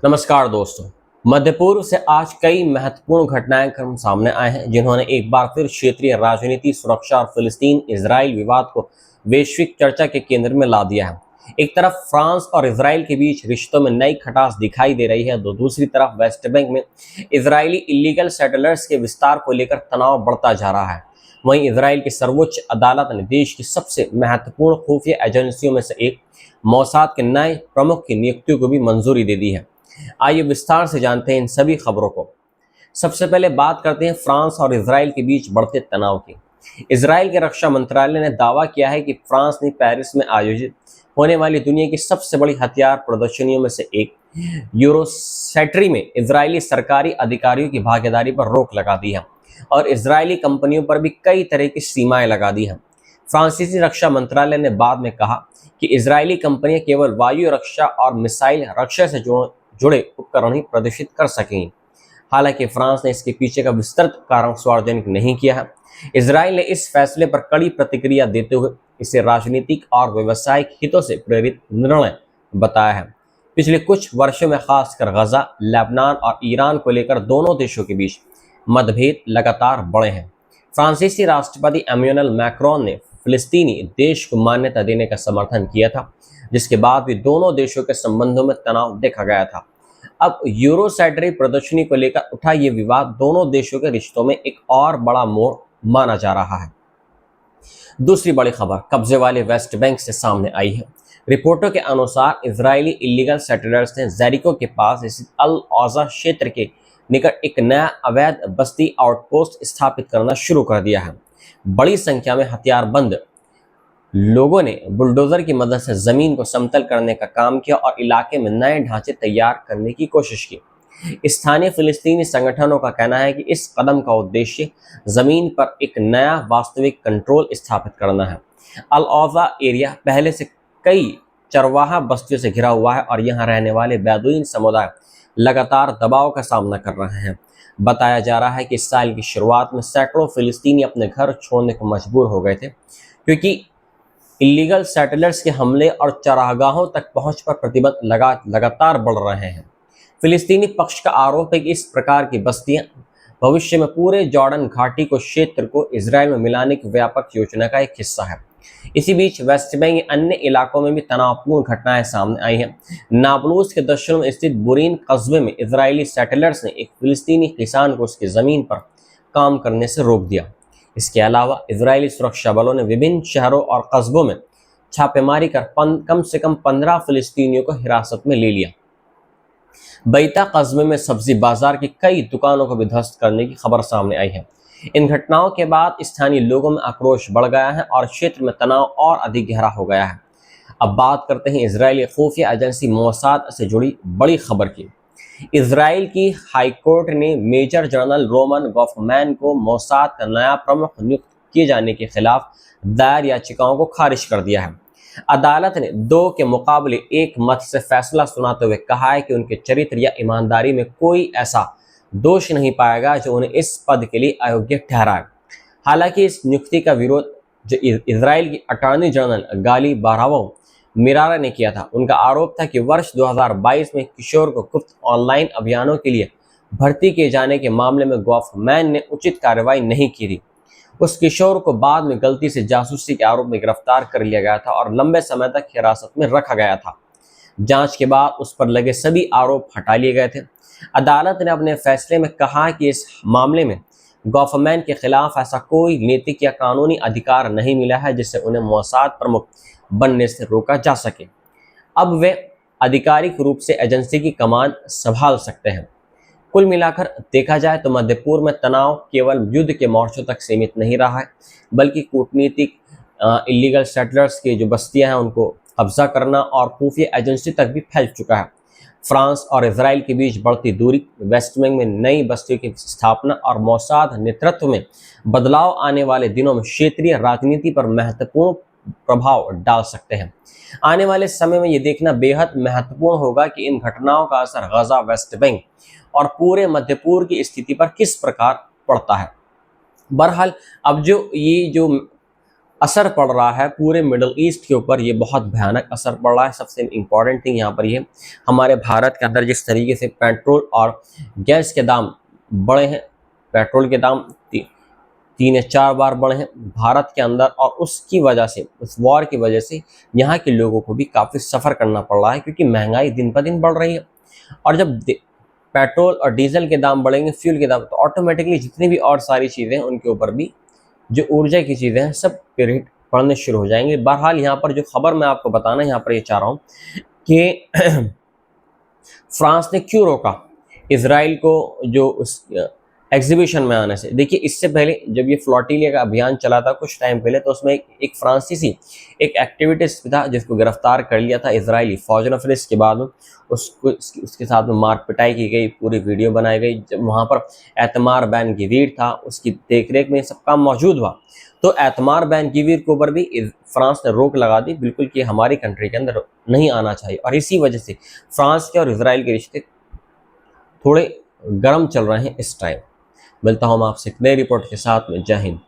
नमस्कार दोस्तों। मध्य पूर्व से आज कई महत्वपूर्ण घटनाएं क्रम सामने आए हैं जिन्होंने एक बार फिर क्षेत्रीय राजनीति, सुरक्षा और फिलिस्तीन इजराइल विवाद को वैश्विक चर्चा के केंद्र में ला दिया है। एक तरफ फ्रांस और इजराइल के बीच रिश्तों में नई खटास दिखाई दे रही है, तो दूसरी तरफ वेस्ट बैंक में इजरायली इलीगल सेटलर्स के विस्तार को लेकर तनाव बढ़ता जा रहा है। वहीं इजराइल की सर्वोच्च अदालत ने देश की सबसे महत्वपूर्ण खुफिया एजेंसियों में से एक मोसाद के नए प्रमुख की नियुक्ति को भी मंजूरी दे दी है। आइए विस्तार से जानते हैं इन सभी खबरों को। सबसे पहले बात करते हैं फ्रांस और इजराइल के बीच बढ़ते तनाव की। इजराइल के रक्षा मंत्रालय ने दावा किया है कि फ्रांस ने पेरिस में आयोजित होने वाली दुनिया की सबसे बड़ी हथियार प्रदर्शनियों में से एक यूरोसैटरी में इजरायली सरकारी अधिकारियों की भागीदारी पर रोक लगा दी है और इजरायली कंपनियों पर भी कई तरह की सीमाएं लगा दी हैं। फ्रांसीसी रक्षा मंत्रालय ने बाद में कहा कि इजरायली कंपनियां केवल वायु रक्षा और मिसाइल रक्षा से जुड़े उपकरण ही प्रदर्शित कर सकेंगी। हालांकि फ्रांस ने इसके पीछे का विस्तृत कारण सार्वजनिक नहीं किया है। इजराइल ने इस फैसले पर कड़ी प्रतिक्रिया देते हुए इसे राजनीतिक और व्यावसायिक हितों से प्रेरित निर्णय बताया है। पिछले कुछ वर्षों में खासकर गजा, लेबनान और ईरान को लेकर दोनों देशों के बीच मतभेद लगातार बढ़े हैं। फ्रांसीसी राष्ट्रपति एम्मानुएल मैक्रोन ने फिलिस्तीनी देश को मान्यता देने का समर्थन किया था, जिसके बाद भी दोनों देशों के संबंधों में तनाव देखा गया था। अब यूरोसैटरी प्रदर्शनी को लेकर उठा ये विवाद दोनों देशों के रिश्तों में एक और बड़ा मोड़ माना जा रहा है। दूसरी बड़ी खबर कब्जे वाले वेस्ट बैंक से सामने आई है। रिपोर्टों के अनुसार इजरायली इलीगल सेटलर्स ने जेरिको के पास स्थित अल औजा क्षेत्र के निकट एक नया अवैध बस्ती आउटपोस्ट स्थापित करना शुरू कर दिया है। बड़ी संख्या में हथियारबंद लोगों ने बुलडोजर की मदद से जमीन को समतल करने का काम किया और इलाके में नए ढांचे तैयार करने की कोशिश की। स्थानीय फिलिस्तीनी संगठनों का कहना है कि इस कदम का उद्देश्य जमीन पर एक नया वास्तविक कंट्रोल स्थापित करना है। अल औजा एरिया पहले से कई चरवाहा बस्तियों से घिरा हुआ है और यहाँ रहने वाले बेदुइन समुदाय लगातार दबाव का सामना कर रहे हैं। बताया जा रहा है कि इस साल की शुरुआत में सैकड़ों फिलिस्तीनी अपने घर छोड़ने को मजबूर हो गए थे, क्योंकि इलीगल सेटलर्स के हमले और चरागाहों तक पहुंच पर प्रतिबंध लगातार बढ़ रहे हैं। फिलिस्तीनी पक्ष का आरोप है कि इस प्रकार की बस्तियां भविष्य में पूरे जॉर्डन घाटी को क्षेत्र को इजराइल में मिलाने की व्यापक योजना का एक हिस्सा है। इसी बीच वेस्ट बैंक के अन्य इलाकों में भी तनावपूर्ण घटनाएं सामने आई हैं। नाबलूस के दक्षिण में स्थित बुरीन कस्बे में इजरायली सेटलर्स ने एक फिलिस्तीनी किसान को उसकी जमीन पर काम करने से रोक दिया। इसके अलावा इजरायली सुरक्षा बलों ने विभिन्न शहरों और कस्बों में छापेमारी कर कम से कम 15 फिलिस्तीनियों को हिरासत में ले लिया। बैता कस्बे में सब्जी बाजार की कई दुकानों को भी ध्वस्त करने की खबर सामने आई है। इन घटनाओं के बाद स्थानीय लोगों में आक्रोश बढ़ गया है और क्षेत्र में तनाव और अधिक गहरा हो गया है। अब बात करते हैं इजरायली खुफिया एजेंसी मोसाद से जुड़ी बड़ी खबर की। इजराइल की हाईकोर्ट ने मेजर जनरल रोमन गॉफमैन को मोसाद का नया प्रमुख नियुक्त किए जाने के खिलाफ दायर याचिकाओं को खारिज कर दिया है। अदालत ने 2 के मुकाबले 1 मत से फैसला सुनाते हुए कहा है कि उनके चरित्र या ईमानदारी में कोई ऐसा दोष नहीं पाएगा जो उन्हें इस पद के लिए अयोग्य ठहराए। हालांकि इस नियुक्ति का विरोध जो इजराइल की अटॉर्नी जनरल गाली बारावो मिरारा ने किया था। उनका आरोप था कि वर्ष 2022 में किशोर को गुप्त ऑनलाइन अभियानों के लिए भर्ती किए जाने के मामले में गॉफमैन ने उचित कार्रवाई नहीं की थी। उस किशोर को बाद में गलती से जासूसी के आरोप में गिरफ्तार कर लिया गया था और लंबे समय तक हिरासत में रखा गया था। जांच के बाद उस पर लगे सभी आरोप हटा लिए गए थे। अदालत ने अपने फैसले में कहा कि इस मामले में गॉफमैन के खिलाफ ऐसा कोई नैतिक या कानूनी अधिकार नहीं मिला है जिससे उन्हें मोसाद प्रमुख बनने से रोका जा सके। अब वे आधिकारिक रूप से एजेंसी की कमान संभाल सकते हैं। कुल मिलाकर देखा जाए तो मध्य पूर्व में तनाव केवल युद्ध के मोर्चों तक सीमित नहीं रहा है, बल्कि कूटनीतिक इलीगल सेटलर्स की जो बस्तियां हैं उनको कब्जा करना और खुफिया एजेंसी तक भी फैल चुका है। फ्रांस और इजराइल के बीच बढ़ती दूरी, वेस्ट बैंक में नई बस्तियों की स्थापना और मोसाद नेतृत्व में बदलाव आने वाले दिनों में क्षेत्रीय राजनीति पर महत्वपूर्ण प्रभाव डाल सकते हैं। आने वाले समय में ये देखना बेहद महत्वपूर्ण होगा कि इन घटनाओं का असर गजा, वेस्ट बैंक और पूरे मध्य पूर्व की स्थिति पर किस प्रकार पड़ता है। बहरहाल अब जो असर पड़ रहा है पूरे मिडल ईस्ट के ऊपर, ये बहुत भयानक असर पड़ रहा है। सबसे इम्पॉर्टेंट थिंग यहाँ पर ये, हमारे भारत के अंदर जिस तरीके से पेट्रोल और गैस के दाम बढ़े हैं, पेट्रोल के दाम 3 या 4 बार बढ़े हैं भारत के अंदर, और उसकी वजह से, उस वॉर की वजह से यहाँ के लोगों को भी काफ़ी सफ़र करना पड़ रहा है, क्योंकि महंगाई दिन पर दिन बढ़ रही है। और जब पेट्रोल और डीजल के दाम बढ़ेंगे, फ्यूल के दाम, तो ऑटोमेटिकली जितनी भी और सारी चीज़ें हैं उनके ऊपर भी, जो ऊर्जा की चीज़ें हैं, सब पे रेट बढ़ने शुरू हो जाएंगे। बहरहाल यहाँ पर जो खबर मैं आपको बताना यहाँ पर ये चाह रहा हूँ कि फ्रांस ने क्यों रोका इसराइल को जो उस एग्जीबिशन में आने से। देखिए, इससे पहले जब ये फ्लोटिलिया का अभियान चला था कुछ टाइम पहले, तो उसमें एक फ्रांसीसी एक एक्टिविस्ट था जिसको गिरफ्तार कर लिया था इजरायली फौज ने। फिर इसके बाद उसको उसके साथ में मार पिटाई की गई, पूरी वीडियो बनाई गई। जब वहाँ पर एतमार बैन गिवीर था, उसकी देखरेख में सब काम मौजूद हुआ, तो एतमार बैन गिवीर के ऊपर भी फ्रांस ने रोक लगा दी बिल्कुल कि हमारी कंट्री के अंदर नहीं आना चाहिए। और इसी वजह से फ्रांस के और इसराइल के रिश्ते थोड़े गर्म चल रहे हैं इस टाइम। मिलता हूँ मैं आपसे एक नई रिपोर्ट के साथ में। जय हिंद।